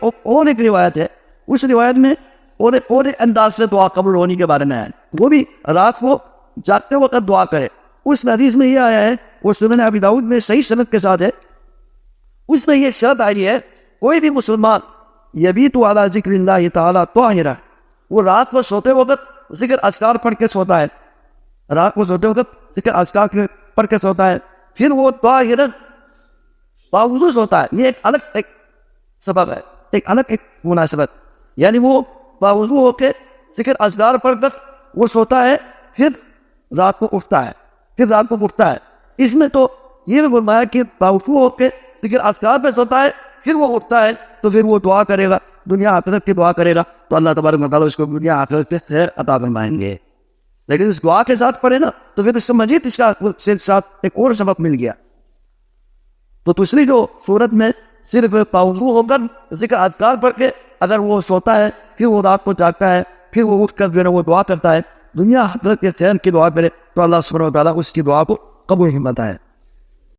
اور ایک روایت ہے، اس روایت میں اور ایک انداز سے دعا قبول ہونے کے بارے میں ہے، وہ بھی رات کو جاگتے وقت دعا کرے۔ اس حدیث میں یہ آیا ہے، وہ سنن ابی داؤد میں صحیح سند کے ساتھ ہے، اس میں یہ شرط آئی ہے کوئی بھی مسلمان یبیت علی ذکر اللہ تعالی طاہرا، وہ رات کو سوتے وقت ذکر اذکار پڑھ کے سوتا ہے، رات کو سوتے وقت ذکر اذکار پڑھ کے سوتا ہے، پھر وہ طاہرا باوضو سوتا ہے۔ یہ ایک الگ ایک سبب ہے، ایک الگ ایک مناسبت، یعنی وہ باوضو ہو کے ذکر اذکار پڑھ کر وہ سوتا ہے، پھر رات کو اٹھتا ہے، پھر رات کو اٹھتا ہے۔ اس میں تو یہ بھی فرمایا کہ باوضو ہو کے ذکر اذکار پہ سوتا ہے، پھر وہ اٹھتا ہے تو پھر وہ دعا کرے گا، دنیا آخرت کی دعا کرے گا، تو اللہ تبارک و تعالیٰ اس کو دنیا آخرت پہ خیر عطا فرمائیں گے۔ لیکن اس دعا کے ساتھ پڑھے نا تو پھر اس سے مزید اس کا ساتھ ایک اور سبب مل گیا۔ تو دوسری جو صورت میں صرف باوضو ہو کر ذکر اذکار پڑھ کے اگر وہ سوتا ہے، پھر وہ رات کو جاگتا ہے، پھر وہ اٹھ کر وہ دعا کرتا ہے، دنیا آخرت کے خیر کی دعا کرے، تو اللہ سبحانہ و تعالیٰ اس کی دعا کو قبول فرماتا ہے۔